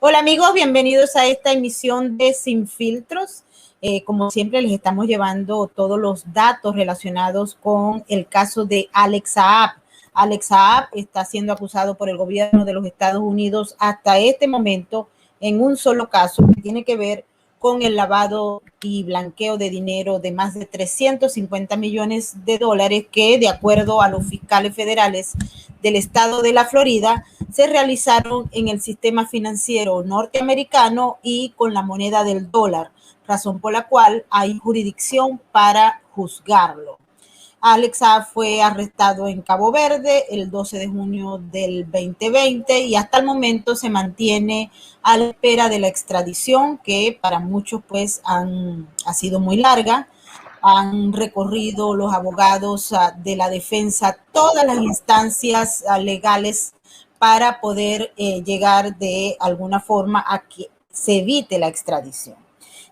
Hola amigos, bienvenidos a esta emisión de Sin Filtros. Como siempre les estamos llevando todos los datos relacionados con el caso de Alex Saab. Alex Saab está siendo acusado por el gobierno de los Estados Unidos hasta este momento en un solo caso que tiene que ver con el lavado y blanqueo de dinero de más de 350 millones de dólares que, de acuerdo a los fiscales federales del estado de la Florida, se realizaron en el sistema financiero norteamericano y con la moneda del dólar, razón por la cual hay jurisdicción para juzgarlo. Alex Saab fue arrestado en Cabo Verde el 12 de junio del 2020 y hasta el momento se mantiene a la espera de la extradición, que para muchos pues ha sido muy larga. Han recorrido los abogados de la defensa todas las instancias legales para poder llegar de alguna forma a que se evite la extradición.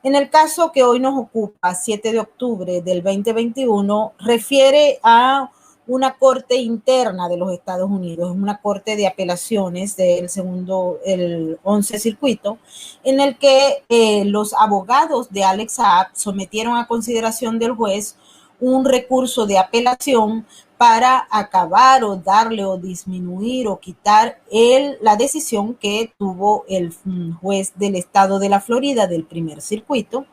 En el caso que hoy nos ocupa, 7 de octubre del 2021, refiere a una corte interna de los Estados Unidos, una corte de apelaciones el 11 circuito, en el que los abogados de Alex Saab sometieron a consideración del juez un recurso de apelación para acabar o darle o disminuir o quitar la decisión que tuvo el juez del estado de la Florida del primer circuito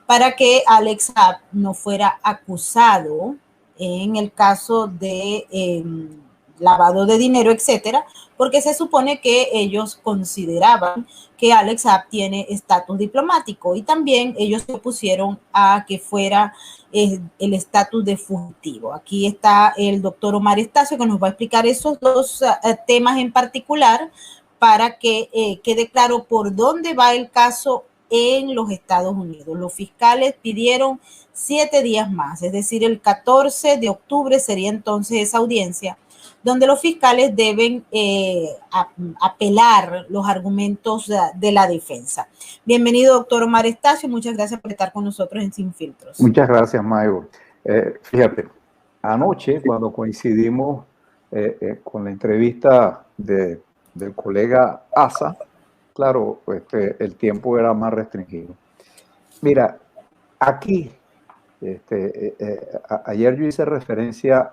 para que Alex Saab no fuera acusado en el caso de lavado de dinero, etcétera, porque se supone que ellos consideraban que Alex Saab tiene estatus diplomático y también ellos se opusieron a que fuera el estatus de fugitivo. Aquí está el doctor Omar Estacio que nos va a explicar esos dos temas en particular para que quede claro por dónde va el caso en los Estados Unidos. Los fiscales pidieron 7 días más, es decir, el 14 de octubre sería entonces esa audiencia donde los fiscales deben apelar los argumentos de la defensa. Bienvenido, doctor Omar Estacio. Muchas gracias por estar con nosotros en Sin Filtros. Muchas gracias, Mayo. Fíjate, anoche cuando coincidimos con la entrevista del colega Asa, claro, el tiempo era más restringido. Mira, aquí, ayer yo hice referencia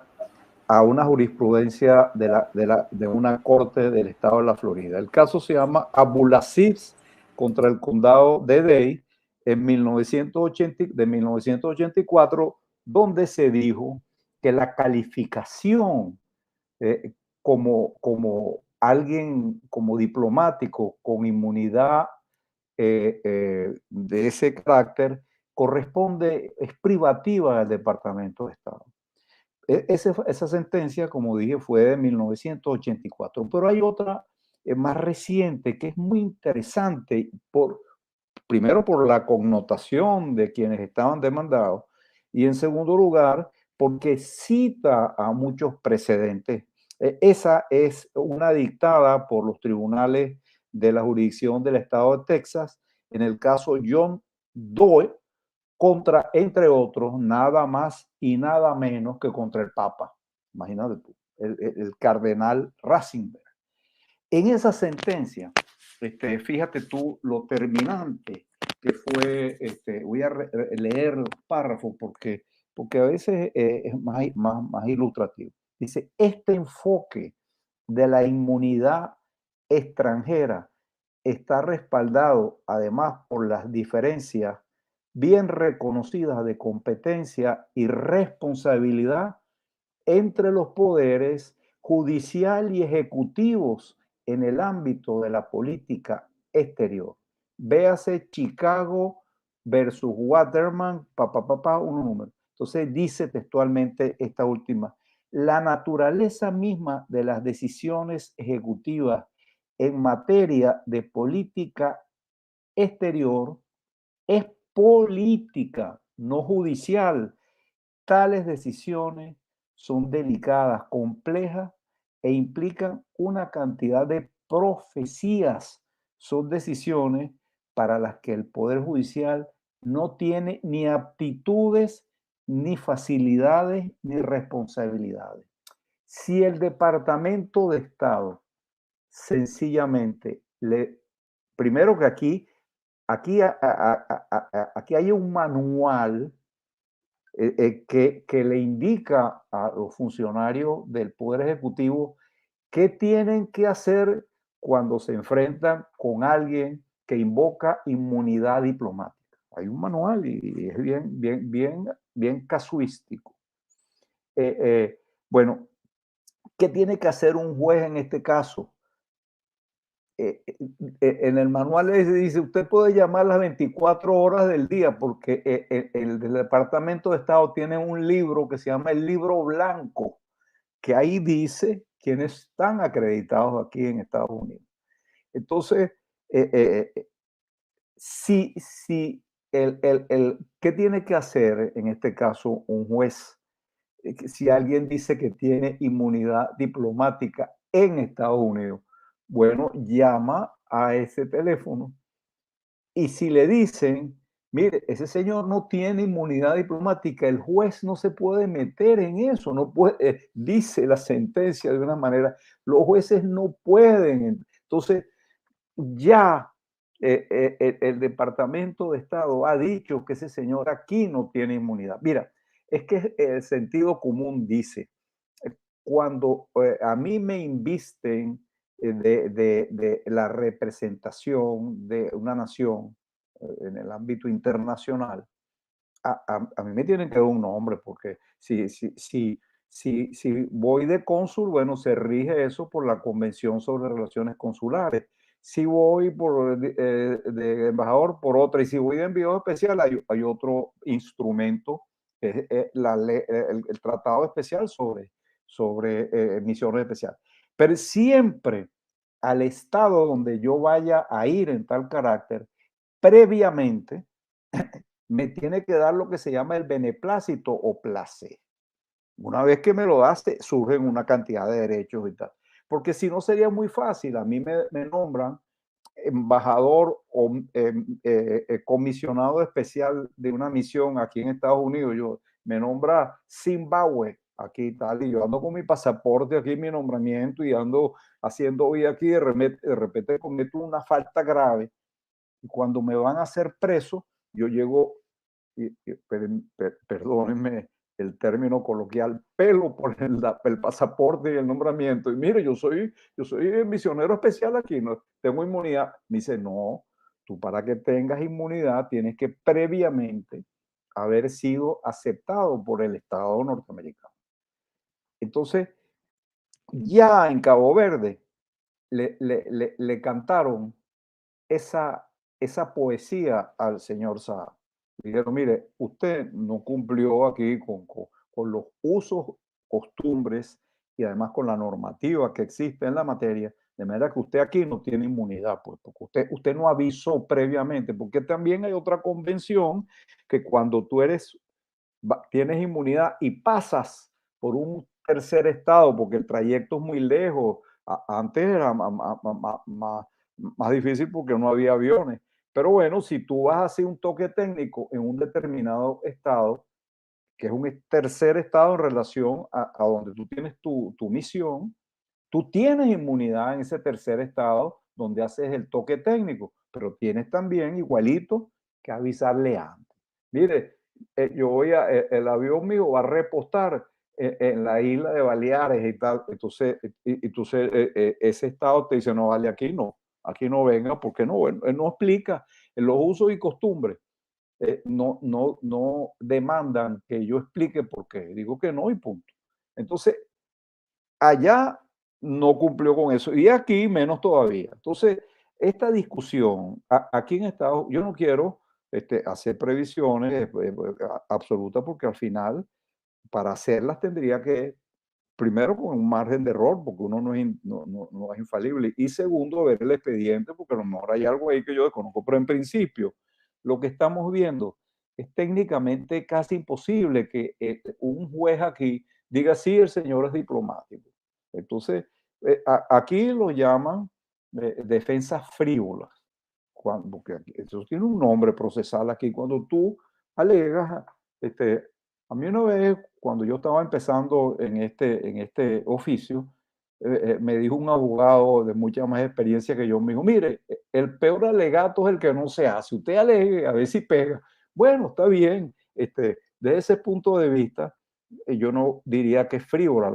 a una jurisprudencia de una corte del estado de la Florida. El caso se llama Abulaziz contra el condado de Dade de 1984, donde se dijo que la calificación como alguien, como diplomático con inmunidad de ese carácter, es privativa del Departamento de Estado. Esa sentencia, como dije, fue de 1984, pero hay otra más reciente que es muy interesante, primero por la connotación de quienes estaban demandados y en segundo lugar porque cita a muchos precedentes. Esa es una dictada por los tribunales de la jurisdicción del estado de Texas en el caso John Doe contra, entre otros, nada más y nada menos que contra el Papa. Imagínate tú, el cardenal Ratzinger. En esa sentencia, fíjate tú lo terminante que fue, voy a leer los párrafos porque a veces es más ilustrativo. Dice, este enfoque de la inmunidad extranjera está respaldado además por las diferencias bien reconocidas de competencia y responsabilidad entre los poderes judicial y ejecutivos en el ámbito de la política exterior. Véase Chicago versus Waterman, un número. Entonces dice textualmente esta última, la naturaleza misma de las decisiones ejecutivas en materia de política exterior es política, no judicial. Tales decisiones son delicadas, complejas e implican una cantidad de profecías. Son decisiones para las que el Poder Judicial no tiene ni aptitudes, ni facilidades, ni responsabilidades. Si el Departamento de Estado sencillamente le primero que aquí hay un manual que le indica a los funcionarios del Poder Ejecutivo qué tienen que hacer cuando se enfrentan con alguien que invoca inmunidad diplomática. Hay un manual y es bien casuístico. Bueno, ¿qué tiene que hacer un juez en este caso? En el manual dice, usted puede llamar las 24 horas del día porque el Departamento de Estado tiene un libro que se llama el Libro Blanco, que ahí dice quiénes están acreditados aquí en Estados Unidos. Entonces, si ¿qué tiene que hacer en este caso un juez? Si alguien dice que tiene inmunidad diplomática en Estados Unidos, bueno, llama a ese teléfono y si le dicen, mire, ese señor no tiene inmunidad diplomática, el juez no se puede meter en eso, no puede, dice la sentencia de una manera, los jueces no pueden. Entonces, ya el Departamento de Estado ha dicho que ese señor aquí no tiene inmunidad. Mira, es que el sentido común dice, cuando a mí me invisten de la representación de una nación en el ámbito internacional, a mí me tienen que dar un nombre, porque si voy de cónsul, bueno, se rige eso por la Convención sobre Relaciones Consulares. Si voy de embajador, por otra. Y si voy de enviado especial, hay otro instrumento, que es el Tratado Especial sobre misiones especiales. Pero siempre al estado donde yo vaya a ir en tal carácter, previamente me tiene que dar lo que se llama el beneplácito o placé. Una vez que me lo das, surgen una cantidad de derechos y tal. Porque si no sería muy fácil, a mí me nombran embajador o comisionado especial de una misión aquí en Estados Unidos. Me nombra Zimbabue aquí y tal, y yo ando con mi pasaporte aquí, mi nombramiento, y ando haciendo vida aquí, de repente cometo una falta grave, y cuando me van a hacer preso, yo llego, perdónenme el término coloquial, pelo por el pasaporte y el nombramiento. Y mire, yo soy misionero especial aquí, no tengo inmunidad. Me dice, no, tú para que tengas inmunidad tienes que previamente haber sido aceptado por el Estado norteamericano. Entonces, ya en Cabo Verde le cantaron esa poesía al señor Saab. Dijeron, mire, usted no cumplió aquí con los usos, costumbres y además con la normativa que existe en la materia, de manera que usted aquí no tiene inmunidad, pues, porque usted no avisó previamente, porque también hay otra convención que cuando tú tienes inmunidad y pasas por un tercer estado, porque el trayecto es muy lejos, antes era más difícil porque no había aviones. Pero bueno, si tú vas a hacer un toque técnico en un determinado estado, que es un tercer estado en relación a donde tú tienes tu misión, tú tienes inmunidad en ese tercer estado donde haces el toque técnico, pero tienes también igualito que avisarle antes. Mire, el avión mío va a repostar en la isla de Baleares y tal. Entonces, ese estado te dice, no, vale, aquí no venga, porque no, bueno, él no explica en los usos y costumbres. No demandan que yo explique por qué. Digo que no y punto. Entonces, allá no cumplió con eso y aquí menos todavía. Entonces, esta discusión aquí en Estados Unidos, yo no quiero hacer previsiones absolutas porque al final, para hacerlas tendría que, primero, con un margen de error, porque uno no es infalible, y segundo, ver el expediente, porque a lo mejor hay algo ahí que yo desconozco, pero en principio, lo que estamos viendo es técnicamente casi imposible que un juez aquí diga, sí, el señor es diplomático. Entonces, aquí lo llaman defensas frívolas, porque eso tiene un nombre procesal aquí, cuando tú alegas, a mí una vez, cuando yo estaba empezando en este oficio, me dijo un abogado de mucha más experiencia que yo, me dijo, mire, el peor alegato es el que no se hace, usted alegue a ver si pega. Bueno, está bien, desde ese punto de vista, yo no diría que es frívola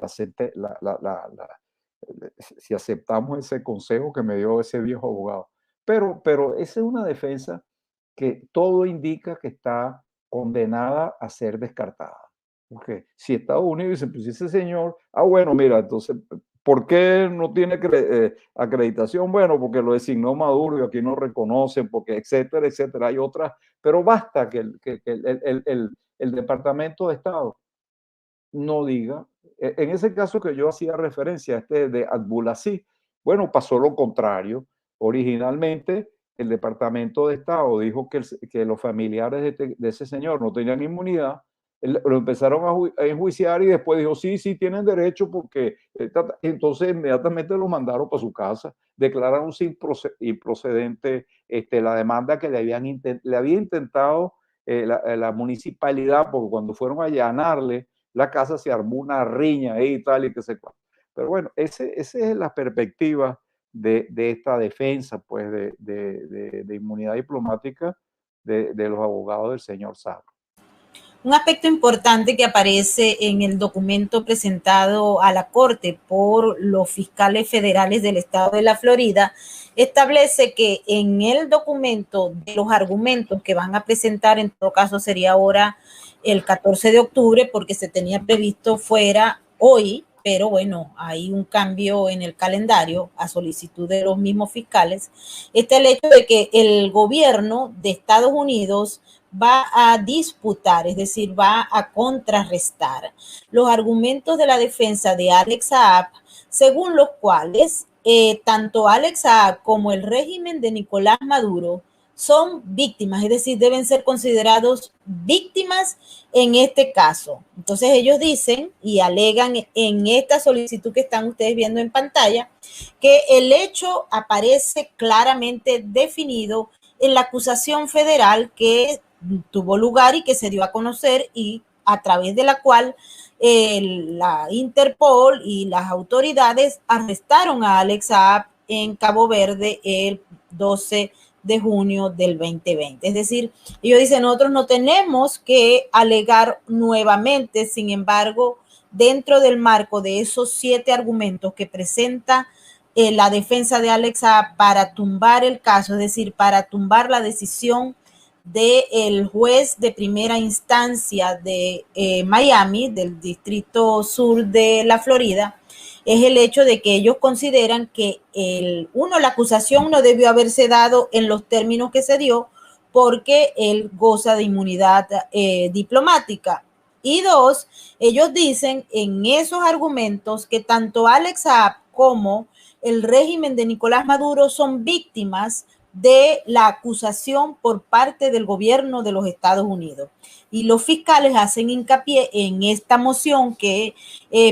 si aceptamos ese consejo que me dio ese viejo abogado. Pero esa es una defensa que todo indica que está condenada a ser descartada. Porque si Estados Unidos dice, pues ese señor, bueno, mira, entonces, ¿por qué no tiene acreditación? Bueno, porque lo designó Maduro y aquí no reconocen, porque etcétera, etcétera. Hay otras, pero basta que el Departamento de Estado no diga. En ese caso que yo hacía referencia, de Abdulaziz, bueno, pasó lo contrario. Originalmente, el Departamento de Estado dijo que los familiares de ese señor no tenían inmunidad, lo empezaron a enjuiciar y después dijo, sí, sí, tienen derecho porque entonces inmediatamente lo mandaron para su casa, declararon improcedente la demanda que le había intentado la municipalidad, porque cuando fueron a allanarle la casa se armó una riña ahí y tal y que se... Pero bueno, esa es la perspectiva de esta defensa, pues, de inmunidad diplomática de los abogados del señor Saab. Un aspecto importante que aparece en el documento presentado a la Corte por los fiscales federales del estado de la Florida establece que en el documento de los argumentos que van a presentar, en todo caso sería ahora el 14 de octubre, porque se tenía previsto fuera hoy, pero bueno, hay un cambio en el calendario a solicitud de los mismos fiscales, está el hecho de que el gobierno de Estados Unidos va a disputar, es decir, va a contrarrestar los argumentos de la defensa de Alex Saab, según los cuales tanto Alex Saab como el régimen de Nicolás Maduro son víctimas, es decir, deben ser considerados víctimas en este caso. Entonces ellos dicen y alegan en esta solicitud que están ustedes viendo en pantalla que el hecho aparece claramente definido en la acusación federal que tuvo lugar y que se dio a conocer y a través de la cual la Interpol y las autoridades arrestaron a Alex Saab en Cabo Verde el 12 de junio del 2020. Es decir, ellos dicen, nosotros no tenemos que alegar nuevamente, sin embargo, dentro del marco de esos 7 argumentos que presenta la defensa de Alex Saab para tumbar el caso, es decir, para tumbar la decisión del juez de primera instancia de Miami, del distrito sur de la Florida, es el hecho de que ellos consideran que la acusación no debió haberse dado en los términos que se dio porque él goza de inmunidad diplomática. Y 2, ellos dicen en esos argumentos que tanto Alex Saab como el régimen de Nicolás Maduro son víctimas de la acusación por parte del gobierno de los Estados Unidos. Y los fiscales hacen hincapié en esta moción que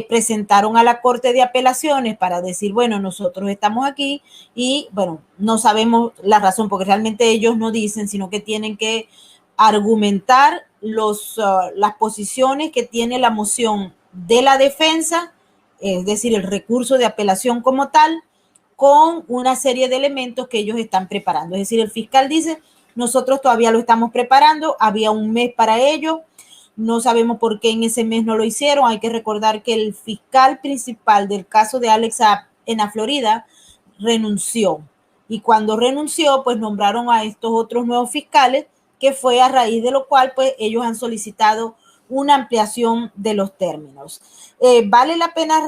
presentaron a la Corte de Apelaciones para decir, bueno, nosotros estamos aquí y, bueno, no sabemos la razón, porque realmente ellos no dicen, sino que tienen que argumentar las posiciones que tiene la moción de la defensa, es decir, el recurso de apelación como tal, con una serie de elementos que ellos están preparando. Es decir, el fiscal dice, nosotros todavía lo estamos preparando, había un mes para ello, no sabemos por qué en ese mes no lo hicieron. Hay que recordar que el fiscal principal del caso de Alex Saab en la Florida renunció. Y cuando renunció, pues nombraron a estos otros nuevos fiscales, que fue a raíz de lo cual, pues ellos han solicitado una ampliación de los términos. Vale la pena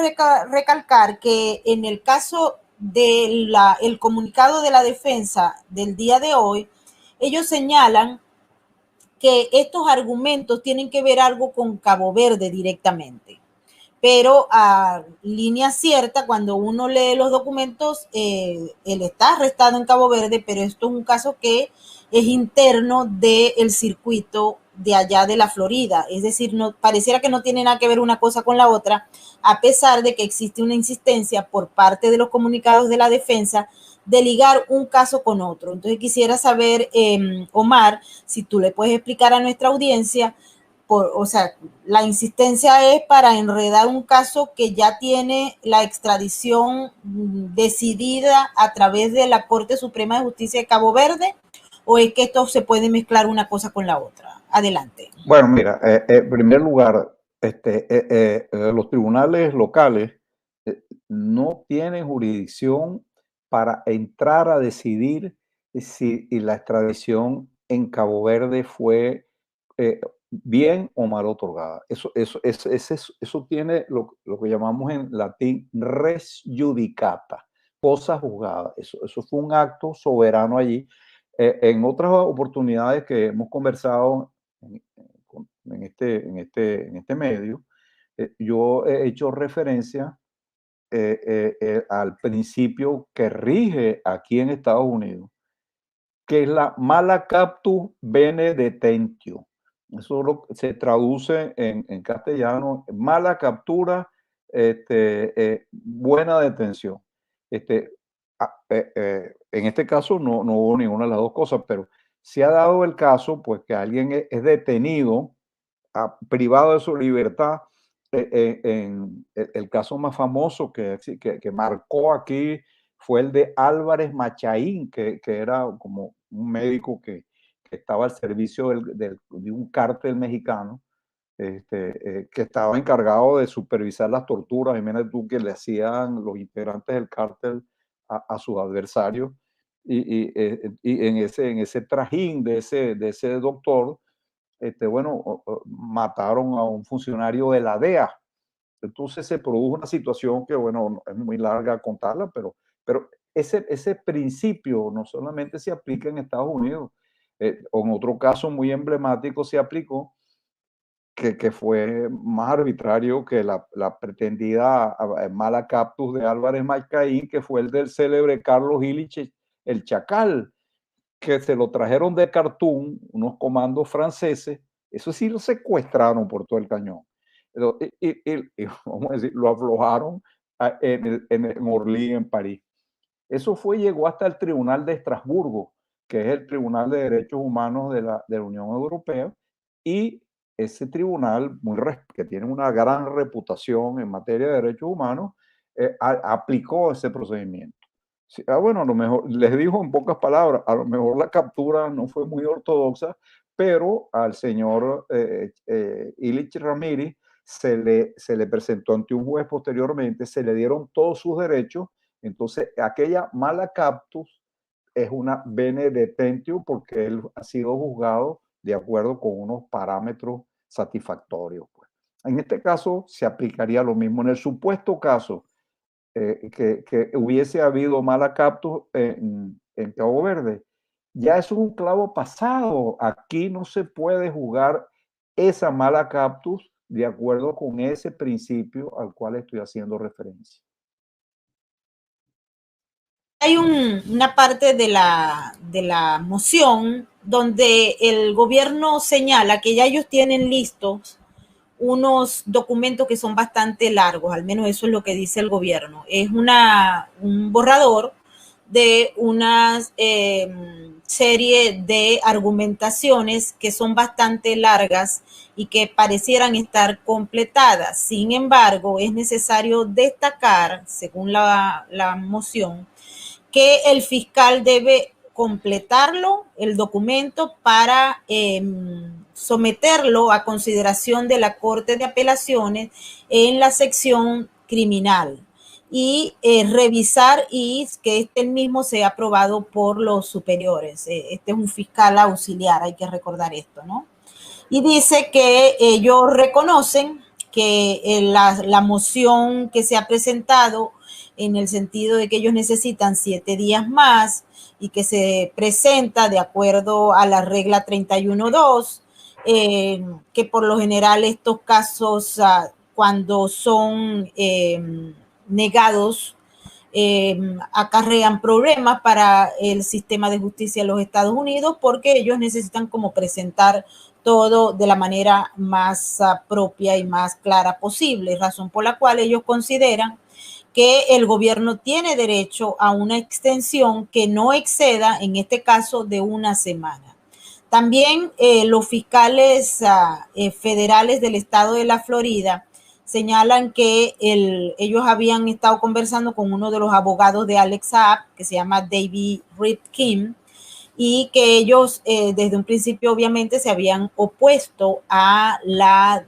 recalcar que en el caso del comunicado de la defensa del día de hoy, ellos señalan que estos argumentos tienen que ver algo con Cabo Verde directamente. Pero a línea cierta, cuando uno lee los documentos, él está arrestado en Cabo Verde, pero esto es un caso que es interno del circuito de allá de la Florida. Es decir, no, pareciera que no tiene nada que ver una cosa con la otra, a pesar de que existe una insistencia por parte de los comunicados de la defensa de ligar un caso con otro. Entonces quisiera saber, Omar, si tú le puedes explicar a nuestra audiencia o sea, la insistencia es para enredar un caso que ya tiene la extradición decidida a través de la Corte Suprema de Justicia de Cabo Verde, o es que esto se puede mezclar una cosa con la otra. Adelante. Bueno, mira, en primer lugar, los tribunales locales no tienen jurisdicción para entrar a decidir si la extradición en Cabo Verde fue bien o mal otorgada. Eso tiene lo que llamamos en latín res judicata, cosa juzgada. Eso fue un acto soberano allí. En otras oportunidades que hemos conversado en este medio, yo he hecho referencia al principio que rige aquí en Estados Unidos, que es la mala captus bene detentio. Eso se traduce en castellano, mala captura, buena detención. En este caso no hubo ninguna de las dos cosas, pero se ha dado el caso, pues, que alguien es detenido, privado de su libertad. En el caso más famoso que marcó aquí fue el de Álvarez Machaín, que era como un médico que estaba al servicio de un cártel mexicano, que estaba encargado de supervisar las torturas, imagínate tú, que le hacían los integrantes del cártel a sus adversarios. Y en ese trajín de ese doctor, bueno, mataron a un funcionario de la DEA. Entonces se produjo una situación que, bueno, es muy larga contarla, pero ese principio no solamente se aplica en Estados Unidos, en otro caso muy emblemático se aplicó, que fue más arbitrario que la pretendida mala captus de Álvarez Macaín, que fue el del célebre Carlos Illich, el Chacal, que se lo trajeron de Khartoum, unos comandos franceses. Eso sí, lo secuestraron por todo el cañón. Y vamos a decir, lo aflojaron en Orly, en París. Eso llegó hasta el Tribunal de Estrasburgo, que es el Tribunal de Derechos Humanos de la Unión Europea, y ese tribunal, que tiene una gran reputación en materia de derechos humanos, aplicó ese procedimiento. Sí, bueno, a lo mejor, les dijo en pocas palabras, a lo mejor la captura no fue muy ortodoxa, pero al señor Illich Ramírez se le presentó ante un juez posteriormente, se le dieron todos sus derechos. Entonces, aquella mala captus es una bene detentio porque él ha sido juzgado de acuerdo con unos parámetros satisfactorios, pues. En este caso, se aplicaría lo mismo. En el supuesto caso que hubiese habido mala captus en Cabo Verde, ya eso es un clavo pasado. Aquí no se puede jugar esa mala captus de acuerdo con ese principio al cual estoy haciendo referencia. Hay una parte de la moción donde el gobierno señala que ya ellos tienen listos unos documentos que son bastante largos, al menos eso es lo que dice el gobierno. Es un borrador de una serie de argumentaciones que son bastante largas y que parecieran estar completadas. Sin embargo, es necesario destacar, según la moción, que el fiscal debe completarlo, el documento, para someterlo a consideración de la Corte de Apelaciones en la sección criminal y revisar y que el mismo sea aprobado por los superiores. Este es un fiscal auxiliar, hay que recordar esto, ¿no? Y dice que ellos reconocen que la moción que se ha presentado, en el sentido de que ellos necesitan 7 días más y que se presenta de acuerdo a la regla 31.2, que por lo general estos casos, cuando son negados, acarrean problemas para el sistema de justicia de los Estados Unidos, porque ellos necesitan como presentar todo de la manera más propia y más clara posible, razón por la cual ellos consideran que el gobierno tiene derecho a una extensión que no exceda, en este caso, de una semana. También los fiscales federales del estado de la Florida señalan que ellos habían estado conversando con uno de los abogados de Alex Saab, que se llama David Rifkin, y que ellos desde un principio obviamente se habían opuesto a la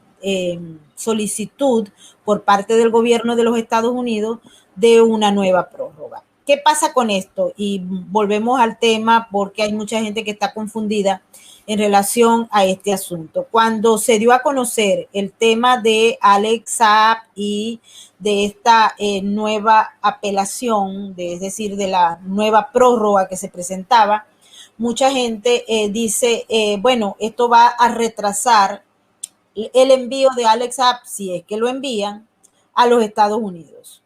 solicitud por parte del gobierno de los Estados Unidos de una nueva prórroga. ¿Qué pasa con esto? Y volvemos al tema porque hay mucha gente que está confundida en relación a este asunto. Cuando se dio a conocer el tema de Alex Saab y de esta nueva apelación, es decir, de la nueva prórroga que se presentaba, mucha gente dice, bueno, esto va a retrasar el envío de Alex Saab, si es que lo envían, a los Estados Unidos.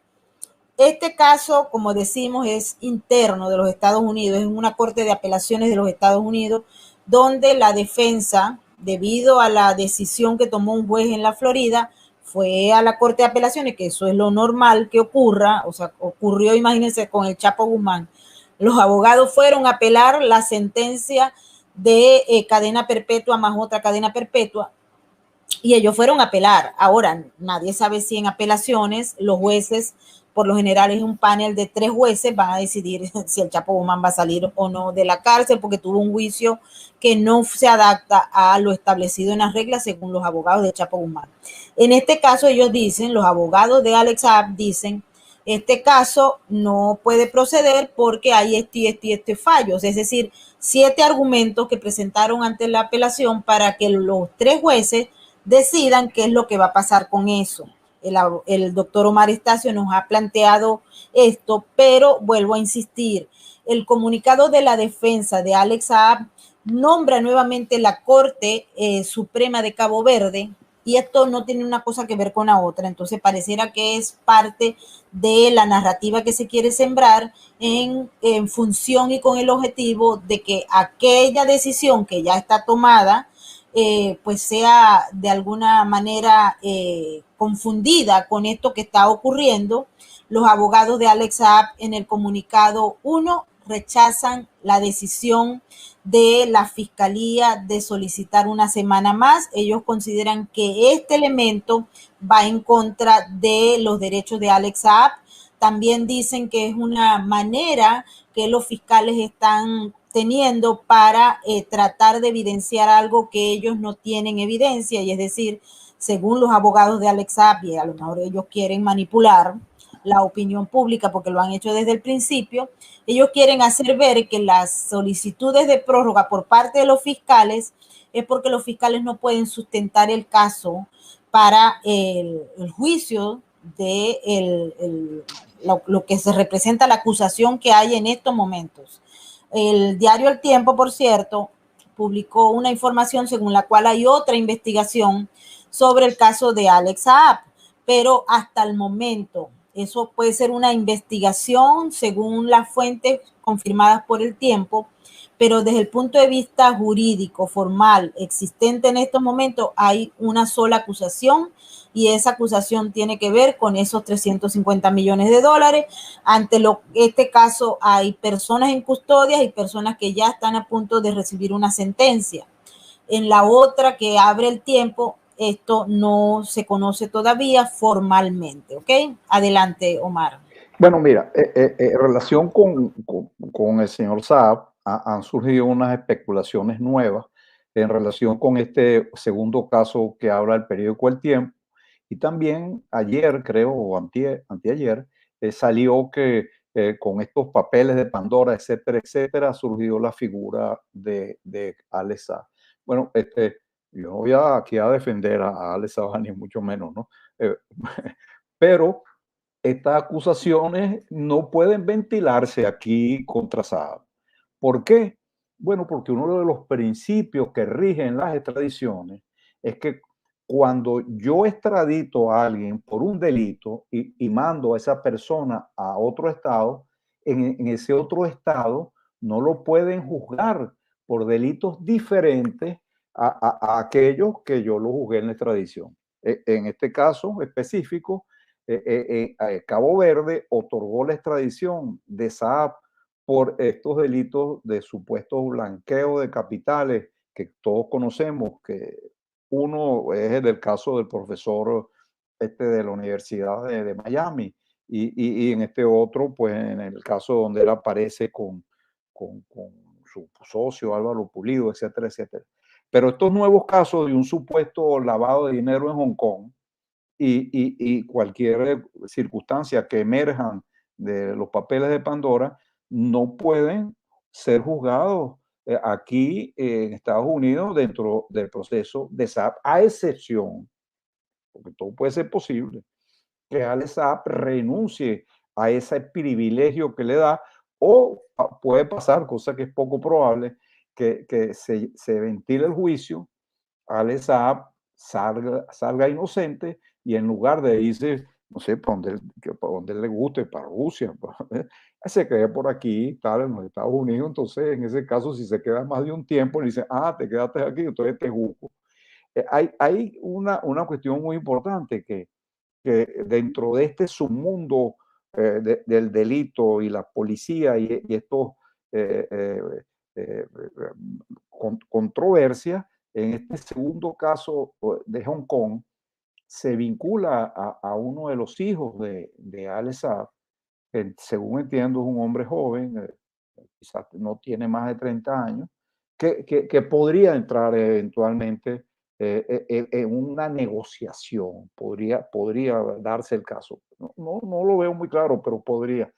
Este caso, como decimos, es interno de los Estados Unidos, es una corte de apelaciones de los Estados Unidos, donde la defensa, debido a la decisión que tomó un juez en la Florida, fue a la corte de apelaciones, que eso es lo normal que ocurra, o sea, ocurrió, imagínense, con el Chapo Guzmán. Los abogados fueron a apelar la sentencia de cadena perpetua más otra cadena perpetua, y ellos fueron a apelar. Ahora, nadie sabe si en apelaciones los jueces, por lo general es un panel de 3 jueces, van a decidir si el Chapo Guzmán va a salir o no de la cárcel porque tuvo un juicio que no se adapta a lo establecido en las reglas según los abogados de Chapo Guzmán. En este caso ellos dicen, los abogados de Alex Saab dicen, este caso no puede proceder porque hay este fallos, es decir, 7 argumentos que presentaron ante la apelación para que los 3 jueces decidan qué es lo que va a pasar con eso. El doctor Omar Estacio nos ha planteado esto, pero vuelvo a insistir, el comunicado de la defensa de Alex Saab nombra nuevamente la Corte Suprema de Cabo Verde, y esto no tiene una cosa que ver con la otra, entonces pareciera que es parte de la narrativa que se quiere sembrar en función y con el objetivo de que aquella decisión que ya está tomada pues sea de alguna manera confundida con esto que está ocurriendo. Los abogados de Alex Saab en el comunicado 1 rechazan la decisión de la fiscalía de solicitar una semana más. Ellos consideran que este elemento va en contra de los derechos de Alex Saab. También dicen que es una manera que los fiscales están teniendo para tratar de evidenciar algo que ellos no tienen evidencia, y es decir, según los abogados de Alex Saab, a lo mejor ellos quieren manipular la opinión pública porque lo han hecho desde el principio, ellos quieren hacer ver que las solicitudes de prórroga por parte de los fiscales es porque los fiscales no pueden sustentar el caso para el juicio de lo que se representa la acusación que hay en estos momentos. El diario El Tiempo, por cierto, publicó una información según la cual hay otra investigación sobre el caso de Alex Saab, pero hasta el momento eso puede ser una investigación según las fuentes confirmadas por El Tiempo, pero desde el punto de vista jurídico, formal, existente en estos momentos, hay una sola acusación, y esa acusación tiene que ver con esos 350 millones de dólares. Ante este caso hay personas en custodia y personas que ya están a punto de recibir una sentencia. En la otra que abre El Tiempo, esto no se conoce todavía formalmente, ¿ok? Adelante, Omar. Bueno, mira, en relación con el señor Saab, han surgido unas especulaciones nuevas en relación con este segundo caso que habla el periódico El Tiempo. Y también ayer, creo, o anteayer, salió que con estos papeles de Pandora, etcétera, etcétera, ha surgido la figura de Alex Saab. Bueno, yo no voy aquí a defender a Alex Saab, ni mucho menos, ¿no? Pero estas acusaciones no pueden ventilarse aquí contra Saab. ¿Por qué? Bueno, porque uno de los principios que rigen las extradiciones es que cuando yo extradito a alguien por un delito y mando a esa persona a otro estado, en ese otro estado no lo pueden juzgar por delitos diferentes a aquellos que yo lo juzgué en la extradición. En este caso específico, Cabo Verde otorgó la extradición de Saab por estos delitos de supuesto blanqueo de capitales que todos conocemos, que uno es el del caso del profesor de la Universidad de Miami, y en este otro, pues en el caso donde él aparece con su socio Álvaro Pulido, etcétera, etcétera. Pero estos nuevos casos de un supuesto lavado de dinero en Hong Kong y cualquier circunstancia que emerjan de los papeles de Pandora no pueden ser juzgados aquí en Estados Unidos dentro del proceso de SAP, a excepción, porque todo puede ser posible, que Alex Saab renuncie a ese privilegio que le da, o puede pasar, cosa que es poco probable, que se ventile el juicio, Alex Saab salga inocente y en lugar de irse, no sé, para donde le guste, para Rusia, se quede por aquí, tal, en los Estados Unidos. Entonces, en ese caso, si se queda más de un tiempo, le dice, te quedaste aquí, entonces te juzgo. Hay una cuestión muy importante que dentro de este submundo del delito y la policía y estos eh, eh, eh, controversias, en este segundo caso de Hong Kong, se vincula a uno de los hijos de Alex Saab, que según entiendo es un hombre joven, quizás no tiene más de 30 años, que podría entrar eventualmente en una negociación, podría darse el caso. No lo veo muy claro, pero podría.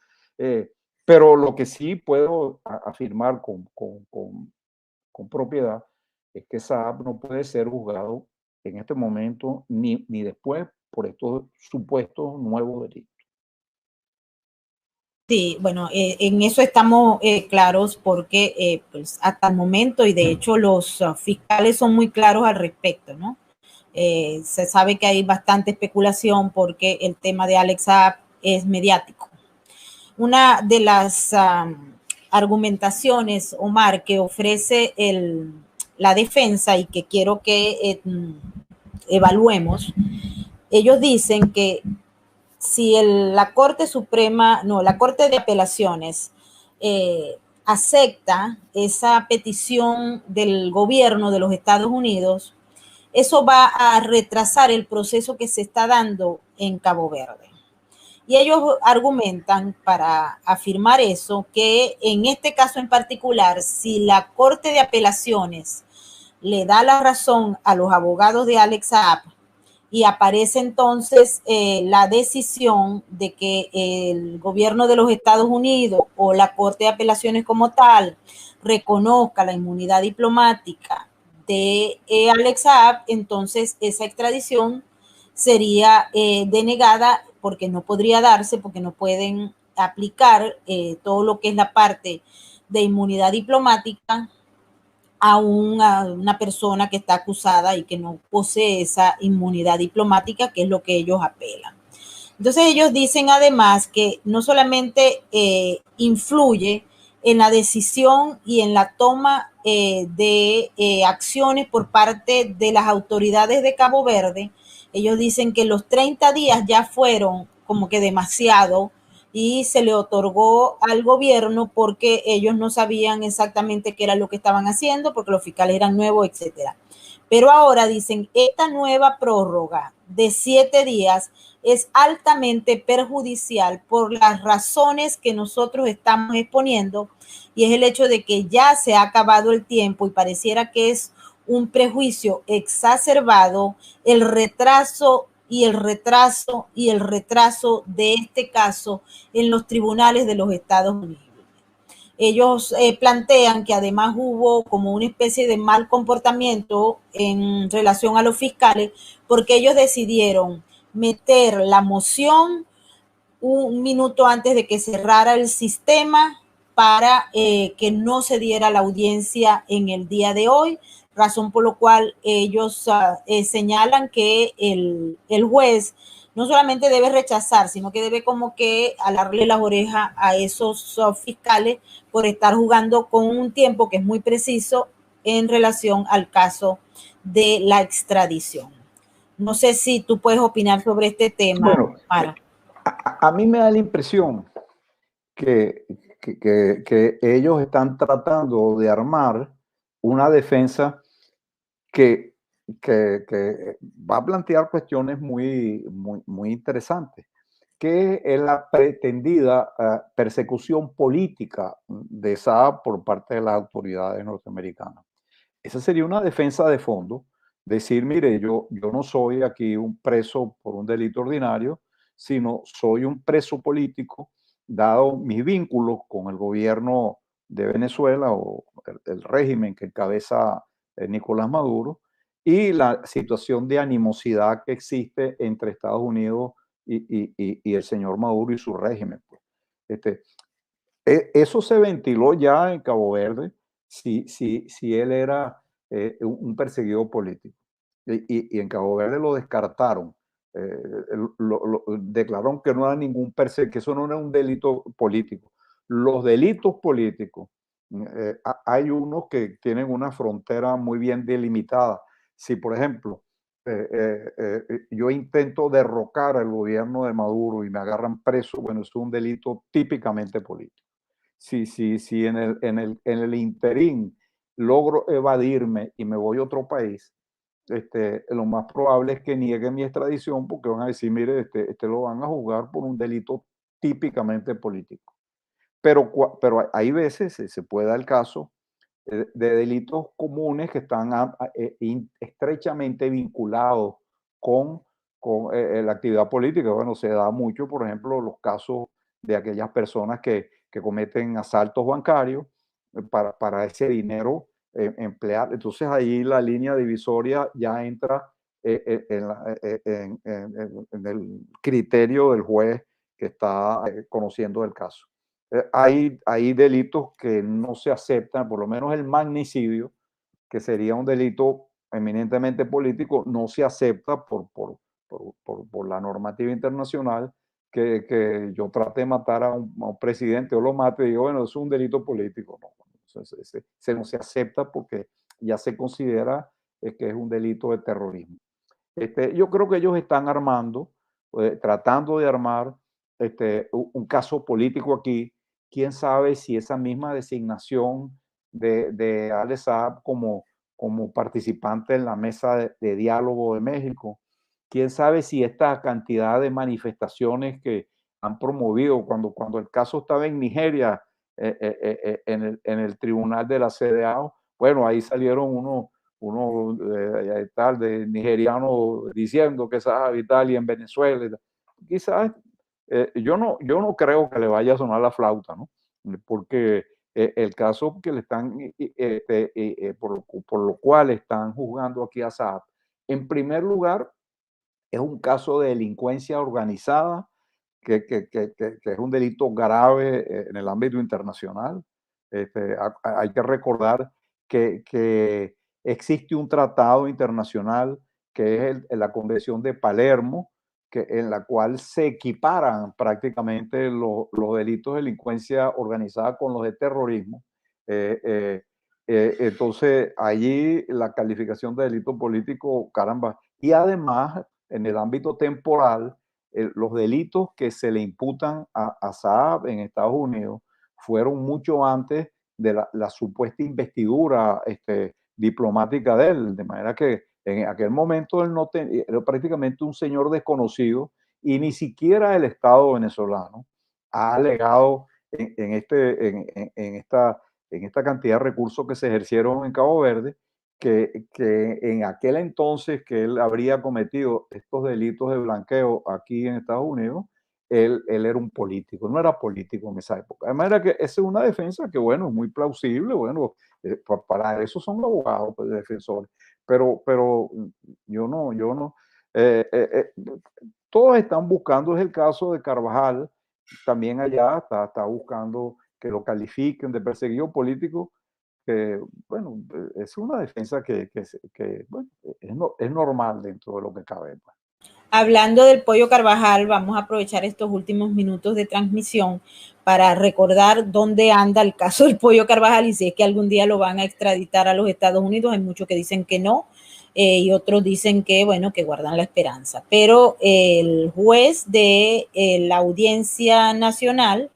Pero lo que sí puedo afirmar con propiedad es que Saab no puede ser juzgado en este momento ni después por estos supuestos nuevos delitos. Sí, bueno, en eso estamos claros porque pues hasta el momento, y de hecho los fiscales son muy claros al respecto, ¿no? Se sabe que hay bastante especulación porque el tema de Alex Saab es mediático. Una de las argumentaciones, Omar, que ofrece la defensa y que quiero que evaluemos, ellos dicen que si la Corte Suprema, no, la Corte de Apelaciones acepta esa petición del gobierno de los Estados Unidos, eso va a retrasar el proceso que se está dando en Cabo Verde. Y ellos argumentan para afirmar eso, que en este caso en particular, si la Corte de Apelaciones le da la razón a los abogados de Alex Saab, y aparece entonces la decisión de que el gobierno de los Estados Unidos o la Corte de Apelaciones como tal reconozca la inmunidad diplomática de Alex Saab, entonces esa extradición sería denegada porque no podría darse, porque no pueden aplicar todo lo que es la parte de inmunidad diplomática a una persona que está acusada y que no posee esa inmunidad diplomática, que es lo que ellos apelan. Entonces ellos dicen además que no solamente influye en la decisión y en la toma de acciones por parte de las autoridades de Cabo Verde, ellos dicen que los 30 días ya fueron como que demasiado y se le otorgó al gobierno porque ellos no sabían exactamente qué era lo que estaban haciendo, porque los fiscales eran nuevos, etcétera. Pero ahora dicen, esta nueva prórroga de 7 días es altamente perjudicial por las razones que nosotros estamos exponiendo, y es el hecho de que ya se ha acabado el tiempo y pareciera que es un prejuicio exacerbado el retraso y el retraso y el retraso de este caso en los tribunales de los Estados Unidos. Ellos plantean que además hubo como una especie de mal comportamiento en relación a los fiscales porque ellos decidieron meter la moción un minuto antes de que cerrara el sistema para que no se diera la audiencia en el día de hoy, razón por lo cual ellos señalan que el juez no solamente debe rechazar, sino que debe como que alarle las orejas a esos fiscales por estar jugando con un tiempo que es muy preciso en relación al caso de la extradición. No sé si tú puedes opinar sobre este tema, Bueno, Mara. a mí me da la impresión que ellos están tratando de armar una defensa que, que va a plantear cuestiones muy interesantes, que es la pretendida persecución política de Saab por parte de las autoridades norteamericanas. Esa sería una defensa de fondo, decir, mire, yo no soy aquí un preso por un delito ordinario, sino soy un preso político, dado mis vínculos con el gobierno de Venezuela o el régimen que encabeza Nicolás Maduro y la situación de animosidad que existe entre Estados Unidos y el señor Maduro y su régimen. Pues. Este, eso se ventiló ya en Cabo Verde, si él era un perseguido político. Y en Cabo Verde lo descartaron. Declararon que no era ningún que eso no era un delito político. Los delitos políticos, hay unos que tienen una frontera muy bien delimitada. Si, por ejemplo, yo intento derrocar al gobierno de Maduro y me agarran preso, bueno, es un delito típicamente político. Si en el interín logro evadirme y me voy a otro país, lo más probable es que niegue mi extradición porque van a decir, mire, este lo van a juzgar por un delito típicamente político. Pero hay veces, se puede dar el caso, de delitos comunes que están estrechamente vinculados con, con la actividad política. Bueno, se da mucho, por ejemplo, los casos de aquellas personas que cometen asaltos bancarios para ese dinero emplear. Entonces ahí la línea divisoria ya entra en el criterio del juez que está conociendo el caso. Hay delitos que no se aceptan, por lo menos el magnicidio, que sería un delito eminentemente político, no se acepta por la normativa internacional que yo trate de matar a un presidente o lo mate y digo, bueno, es un delito político. No, se no se acepta porque ya se considera que es un delito de terrorismo. Yo creo que ellos están armando, tratando de armar un caso político aquí. Quién sabe si esa misma designación de Alex Saab como participante en la mesa de diálogo de México, quién sabe si esta cantidad de manifestaciones que han promovido cuando el caso estaba en Nigeria, en el tribunal de la CEDEAO, bueno, ahí salieron uno tal de nigeriano diciendo que Saab y tal y en Venezuela. Quizás yo no creo que le vaya a sonar la flauta, ¿no? Porque el caso que le están, por lo cual están juzgando aquí a Saab, en primer lugar, es un caso de delincuencia organizada, que es un delito grave en el ámbito internacional. Hay que recordar que existe un tratado internacional que es la Convención de Palermo, en la cual se equiparan prácticamente los delitos de delincuencia organizada con los de terrorismo. Entonces, allí la calificación de delito político, caramba, y además en el ámbito temporal, los delitos que se le imputan a Saab en Estados Unidos fueron mucho antes de la supuesta investidura diplomática de él, de manera que en aquel momento él era prácticamente un señor desconocido y ni siquiera el Estado venezolano ha alegado en esta cantidad de recursos que se ejercieron en Cabo Verde que en aquel entonces que él habría cometido estos delitos de blanqueo aquí en Estados Unidos, él era un político, no era político en esa época. De manera que esa es una defensa que, bueno, es muy plausible, bueno, para eso son los abogados, pues, defensores, pero yo no, eh, eh, eh, todos están buscando, es el caso de Carvajal, también allá está buscando que lo califiquen de perseguido político, que, bueno, es una defensa que bueno, es normal dentro de lo que cabe. Pues. Hablando del Pollo Carvajal, vamos a aprovechar estos últimos minutos de transmisión para recordar dónde anda el caso del Pollo Carvajal y si es que algún día lo van a extraditar a los Estados Unidos. Hay muchos que dicen que no y otros dicen que, bueno, que guardan la esperanza. Pero el juez de la Audiencia Nacional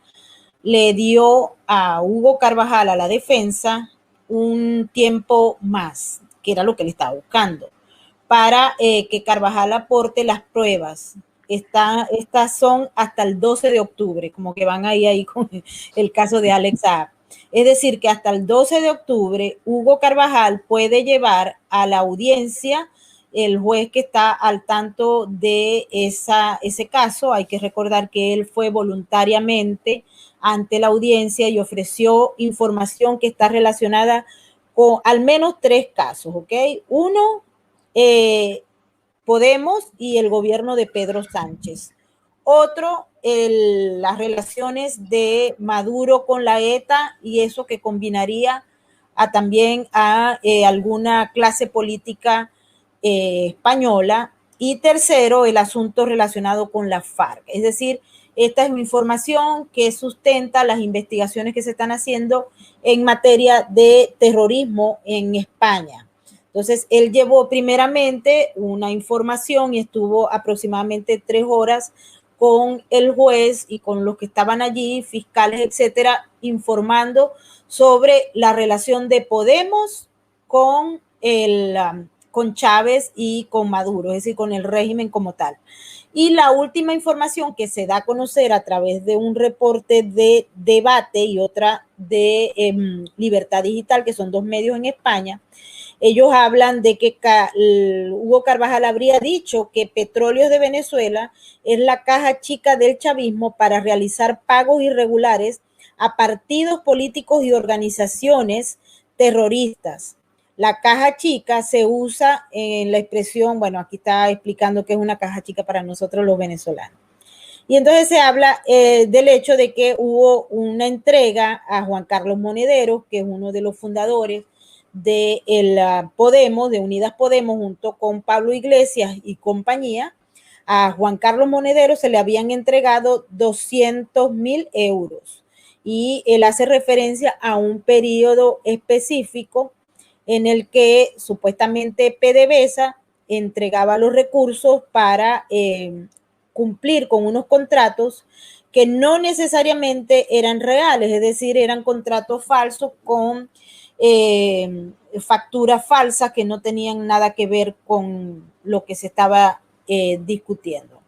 le dio a Hugo Carvajal, a la defensa, un tiempo más. que era lo que él estaba buscando, para que Carvajal aporte las pruebas. Estas son hasta el 12 de octubre, como que van ahí con el caso de Alex Saab. Es decir, que hasta el 12 de octubre Hugo Carvajal puede llevar a la audiencia el juez que está al tanto de ese caso. Hay que recordar que él fue voluntariamente ante la audiencia y ofreció información que está relacionada con al menos 3 casos, ¿ok? Uno, Podemos y el gobierno de Pedro Sánchez. Otro, las relaciones de Maduro con la ETA y eso que combinaría también a alguna clase política española. Y tercero, el asunto relacionado con la FARC. Es decir, esta es información que sustenta las investigaciones que se están haciendo en materia de terrorismo en España. Entonces, él llevó primeramente una información y estuvo aproximadamente 3 horas con el juez y con los que estaban allí, fiscales, etcétera, informando sobre la relación de Podemos con Chávez y con Maduro, es decir, con el régimen como tal. Y la última información que se da a conocer a través de un reporte de Debate y otra de Libertad Digital, que son 2 medios en España, ellos hablan de que Hugo Carvajal habría dicho que Petróleos de Venezuela es la caja chica del chavismo para realizar pagos irregulares a partidos políticos y organizaciones terroristas. La caja chica se usa en la expresión, bueno, aquí está explicando que es una caja chica para nosotros los venezolanos. Y entonces se habla del hecho de que hubo una entrega a Juan Carlos Monedero, que es uno de los fundadores de Podemos, de Unidas Podemos, junto con Pablo Iglesias y compañía. A Juan Carlos Monedero se le habían entregado 200.000 euros. Y él hace referencia a un periodo específico en el que supuestamente PDVSA entregaba los recursos para cumplir con unos contratos que no necesariamente eran reales, es decir, eran contratos falsos con facturas falsas que no tenían nada que ver con lo que se estaba discutiendo.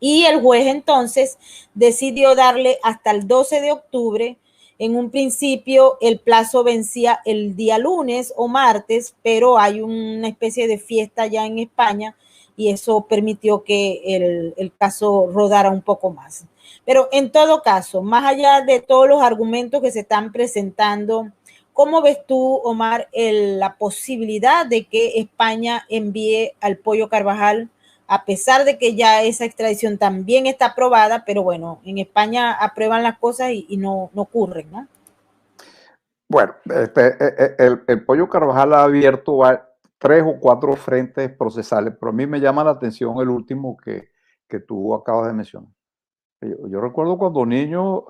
Y el juez entonces decidió darle hasta el 12 de octubre. En un principio el plazo vencía el día lunes o martes, pero hay una especie de fiesta ya en España y eso permitió que el caso rodara un poco más. Pero en todo caso, más allá de todos los argumentos que se están presentando, ¿cómo ves tú, Omar, la posibilidad de que España envíe al Pollo Carvajal, a pesar de que ya esa extradición también está aprobada, pero bueno, en España aprueban las cosas y no ocurren, ¿no? Bueno, el Pollo Carvajal ha abierto 3 o 4 frentes procesales, pero a mí me llama la atención el último que tú acabas de mencionar. Yo recuerdo cuando niño,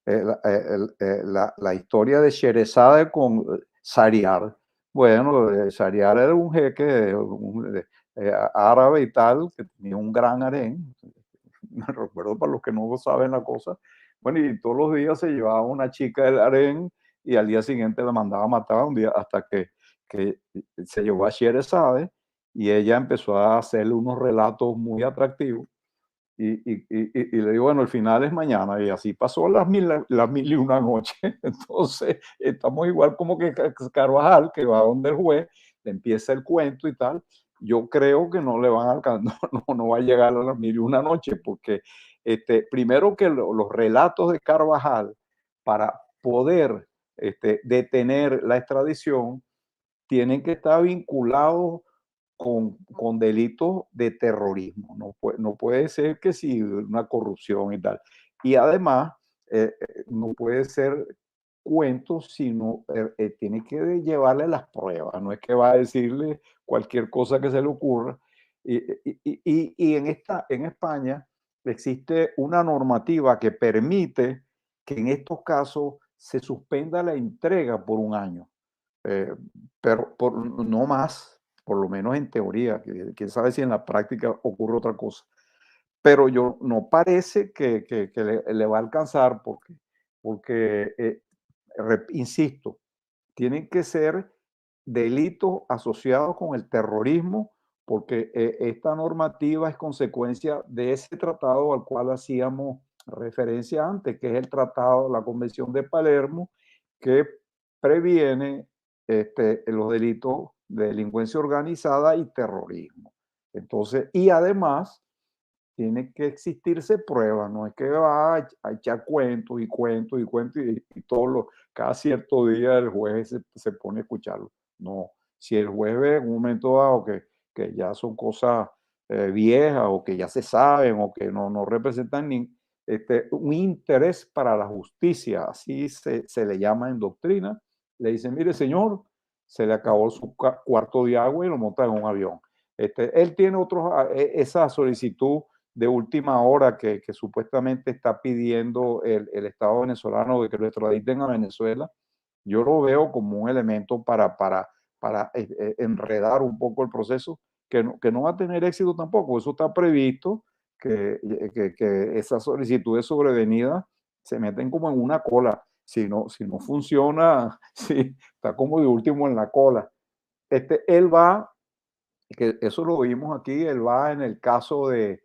la historia de Sherezade con Shahriar. Bueno, Shahriar era un jeque árabe y tal, que tenía un gran harén. Me recuerdo para los que no saben la cosa. Bueno, y todos los días se llevaba una chica del harén y al día siguiente la mandaba a matar un día hasta que se llevó a Sherezade y ella empezó a hacerle unos relatos muy atractivos. Y le digo, bueno, el final es mañana, y así pasó las mil y una noches. Entonces, estamos igual como que Carvajal, que va donde el juez, le empieza el cuento y tal. Yo creo que no le van a alcanzar, no va a llegar a las mil y una noches, porque primero que los relatos de Carvajal, para poder detener la extradición, tienen que estar vinculados con delitos de terrorismo. No puede ser que si una corrupción y tal. Y además, no puede ser cuentos, sino tiene que llevarle las pruebas. No es que va a decirle cualquier cosa que se le ocurra. Y en España existe una normativa que permite que en estos casos se suspenda la entrega por un año. Pero no más, por lo menos en teoría, quién sabe si en la práctica ocurre otra cosa. Pero yo no parece que le va a alcanzar porque insisto, tienen que ser delitos asociados con el terrorismo, porque esta normativa es consecuencia de ese tratado al cual hacíamos referencia antes, que es el tratado, la Convención de Palermo, que previene los delitos de delincuencia organizada y terrorismo. Entonces, y además tiene que existirse pruebas, no es que va a echar cuentos y cuentos y cuentos y cada cierto día el juez se pone a escucharlo. No, si el juez ve en un momento dado que ya son cosas viejas o que ya se saben o que no representan un interés para la justicia, así se le llama en doctrina, le dicen, mire señor, se le acabó su cuarto de agua y lo monta en un avión. Él tiene esa solicitud de última hora que supuestamente está pidiendo el Estado venezolano de que lo extraditen a Venezuela. Yo lo veo como un elemento para enredar un poco el proceso, que no va a tener éxito tampoco. Eso está previsto, que esas solicitudes sobrevenidas se meten como en una cola. Si no funciona, sí, está como de último en la cola. Él va, que eso lo vimos aquí, él va en el caso de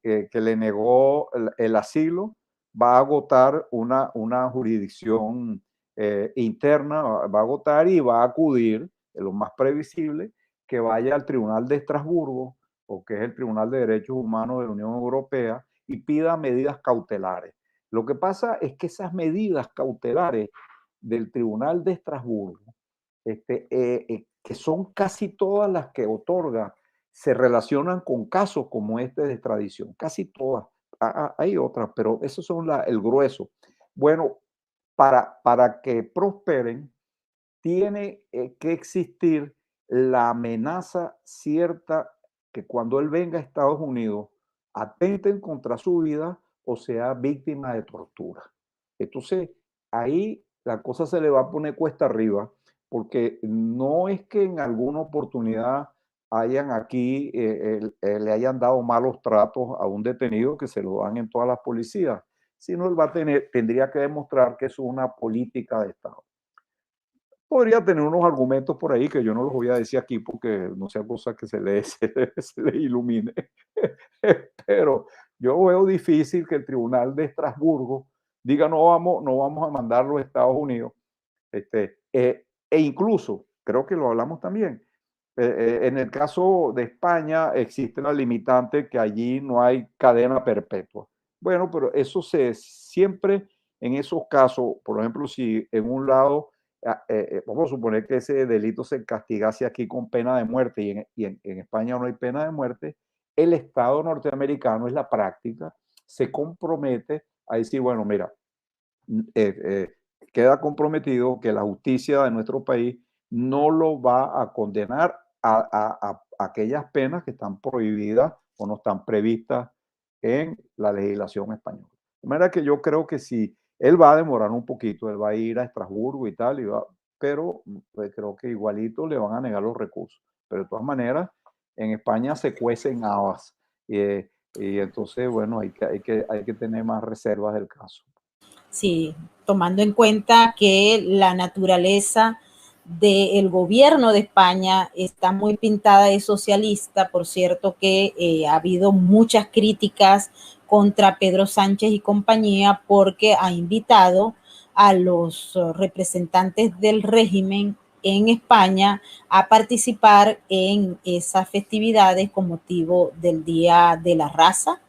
que le negó el asilo, va a agotar una jurisdicción interna, va a agotar y va a acudir, lo más previsible, que vaya al Tribunal de Estrasburgo, o que es el Tribunal de Derechos Humanos de la Unión Europea, y pida medidas cautelares. Lo que pasa es que esas medidas cautelares del Tribunal de Estrasburgo, que son casi todas las que otorga, se relacionan con casos como este de extradición, casi todas. Hay otras, pero esos son el grueso. Bueno, para que prosperen, tiene que existir la amenaza cierta que cuando él venga a Estados Unidos atenten contra su vida o sea víctima de tortura. Entonces, ahí la cosa se le va a poner cuesta arriba, porque no es que en alguna oportunidad hayan aquí, le hayan dado malos tratos a un detenido, que se lo dan en todas las policías, sino él tendría que demostrar que es una política de Estado. Podría tener unos argumentos por ahí que yo no los voy a decir aquí porque no sea cosa que se le ilumine. Pero yo veo difícil que el Tribunal de Estrasburgo diga no vamos a mandarlo a Estados Unidos. E incluso, creo que lo hablamos también, en el caso de España existe la limitante que allí no hay cadena perpetua. Bueno, pero eso siempre en esos casos, por ejemplo, si en un lado vamos a suponer que ese delito se castigase aquí con pena de muerte y en España no hay pena de muerte, el Estado norteamericano, es la práctica, se compromete a decir, bueno, mira, queda comprometido que la justicia de nuestro país no lo va a condenar a aquellas penas que están prohibidas o no están previstas en la legislación española. De manera que yo creo que si él va a demorar un poquito, él va a ir a Estrasburgo y tal, pero pues, creo que igualito le van a negar los recursos. Pero de todas maneras, en España se cuecen habas. Y entonces, bueno, hay que tener más reservas del caso. Sí, tomando en cuenta que la naturaleza del gobierno de España está muy pintada de socialista. Por cierto que ha habido muchas críticas contra Pedro Sánchez y compañía porque ha invitado a los representantes del régimen en España a participar en esas festividades con motivo del Día de la Raza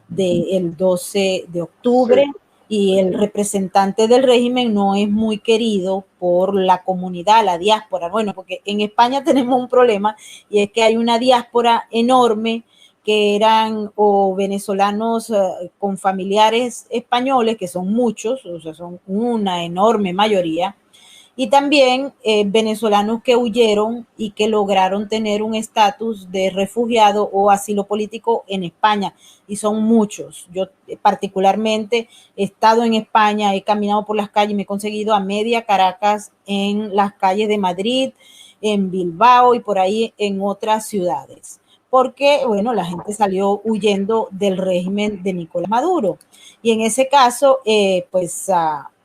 del 12 de octubre. Sí. Y el representante del régimen no es muy querido por la comunidad, la diáspora. Bueno, porque en España tenemos un problema y es que hay una diáspora enorme que eran o venezolanos con familiares españoles, que son muchos, o sea, son una enorme mayoría, y también venezolanos que huyeron y que lograron tener un estatus de refugiado o asilo político en España, y son muchos. Yo particularmente he estado en España, he caminado por las calles, me he conseguido a media Caracas en las calles de Madrid, en Bilbao y por ahí en otras ciudades, porque, bueno, la gente salió huyendo del régimen de Nicolás Maduro. Y en ese caso, pues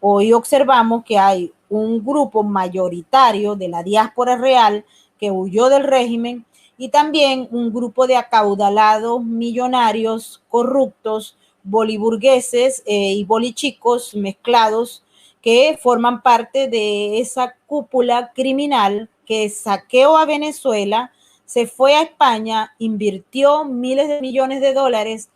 hoy observamos que hay un grupo mayoritario de la diáspora real que huyó del régimen y también un grupo de acaudalados millonarios corruptos, boliburgueses y bolichicos mezclados que forman parte de esa cúpula criminal que saqueó a Venezuela, se fue a España, invirtió miles de millones de dólares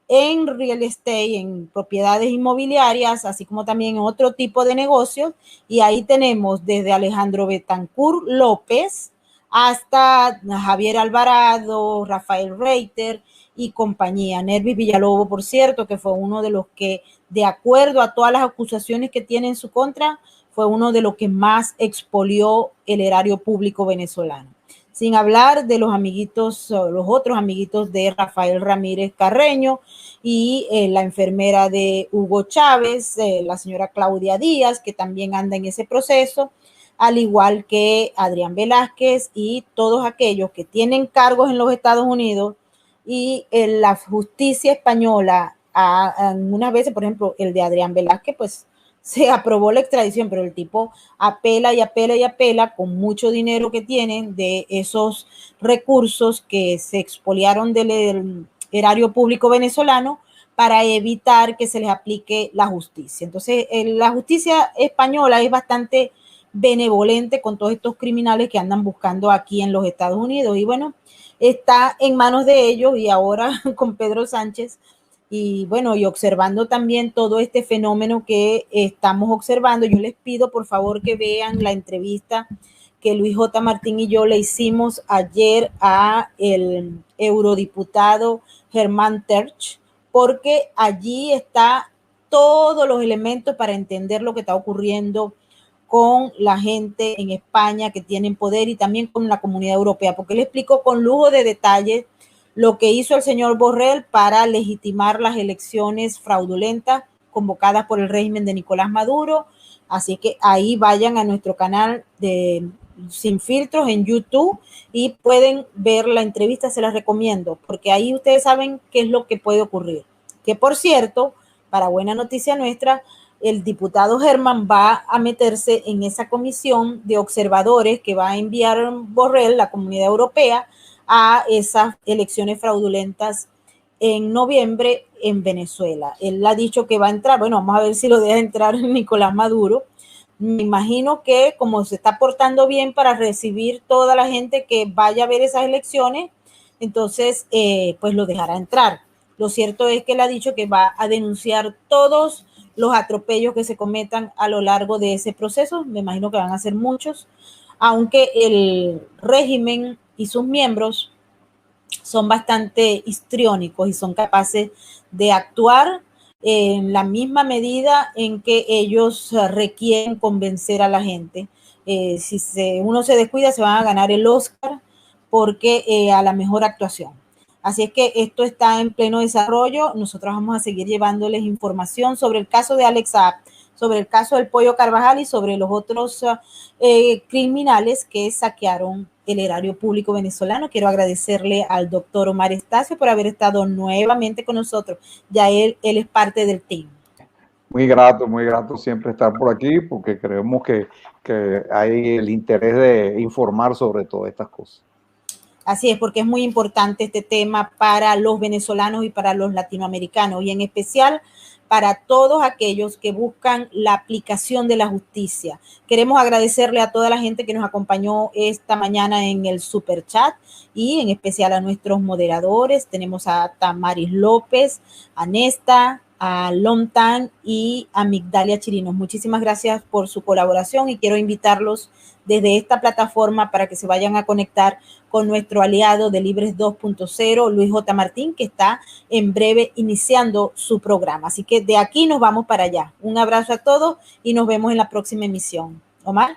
en real estate, en propiedades inmobiliarias, así como también en otro tipo de negocios. Y ahí tenemos desde Alejandro Betancourt López hasta Javier Alvarado, Rafael Reiter y compañía. Nervis Villalobos, por cierto, que fue uno de los que, de acuerdo a todas las acusaciones que tiene en su contra, fue uno de los que más expolió el erario público venezolano. Sin hablar de los amiguitos, los otros amiguitos de Rafael Ramírez Carreño y la enfermera de Hugo Chávez, la señora Claudia Díaz, que también anda en ese proceso, al igual que Adrián Velázquez y todos aquellos que tienen cargos en los Estados Unidos y en la justicia española, unas veces, por ejemplo, el de Adrián Velázquez, pues se aprobó la extradición, pero el tipo apela y apela y apela con mucho dinero que tienen de esos recursos que se expoliaron del erario público venezolano para evitar que se les aplique la justicia. Entonces, la justicia española es bastante benevolente con todos estos criminales que andan buscando aquí en los Estados Unidos. Y bueno, está en manos de ellos y ahora con Pedro Sánchez y bueno, y observando también todo este fenómeno que estamos observando, yo les pido por favor que vean la entrevista que Luis J. Martín y yo le hicimos ayer a el eurodiputado Germán Terch, porque allí está todos los elementos para entender lo que está ocurriendo con la gente en España que tienen poder y también con la comunidad europea, porque él explicó con lujo de detalle lo que hizo el señor Borrell para legitimar las elecciones fraudulentas convocadas por el régimen de Nicolás Maduro. Así que ahí vayan a nuestro canal de Sin Filtros en YouTube y pueden ver la entrevista, se las recomiendo, porque ahí ustedes saben qué es lo que puede ocurrir. Que por cierto, para buena noticia nuestra, el diputado Germán va a meterse en esa comisión de observadores que va a enviar Borrell, la Comunidad Europea, a esas elecciones fraudulentas en noviembre en Venezuela. Él ha dicho que va a entrar, bueno, vamos a ver si lo deja entrar Nicolás Maduro. Me imagino que como se está portando bien para recibir toda la gente que vaya a ver esas elecciones, entonces pues lo dejará entrar. Lo cierto es que él ha dicho que va a denunciar todos los atropellos que se cometan a lo largo de ese proceso. Me imagino que van a ser muchos, aunque el régimen y sus miembros son bastante histriónicos y son capaces de actuar en la misma medida en que ellos requieren convencer a la gente. Si uno se descuida, se van a ganar el Oscar porque a la mejor actuación. Así es que esto está en pleno desarrollo. Nosotros vamos a seguir llevándoles información sobre el caso de Alex Saab, sobre el caso del Pollo Carvajal y sobre los otros criminales que saquearon el erario público venezolano. Quiero agradecerle al doctor Omar Estacio por haber estado nuevamente con nosotros. Ya él es parte del team. Muy grato siempre estar por aquí porque creemos que hay el interés de informar sobre todas estas cosas. Así es, porque es muy importante este tema para los venezolanos y para los latinoamericanos y en especial para todos aquellos que buscan la aplicación de la justicia. Queremos agradecerle a toda la gente que nos acompañó esta mañana en el super chat y en especial a nuestros moderadores. Tenemos a Tamaris López, a Nesta, a Lomtan y a Migdalia Chirinos. Muchísimas gracias por su colaboración y quiero invitarlos desde esta plataforma para que se vayan a conectar con nuestro aliado de Libres 2.0, Luis J. Martín, que está en breve iniciando su programa. Así que de aquí nos vamos para allá. Un abrazo a todos y nos vemos en la próxima emisión. Omar.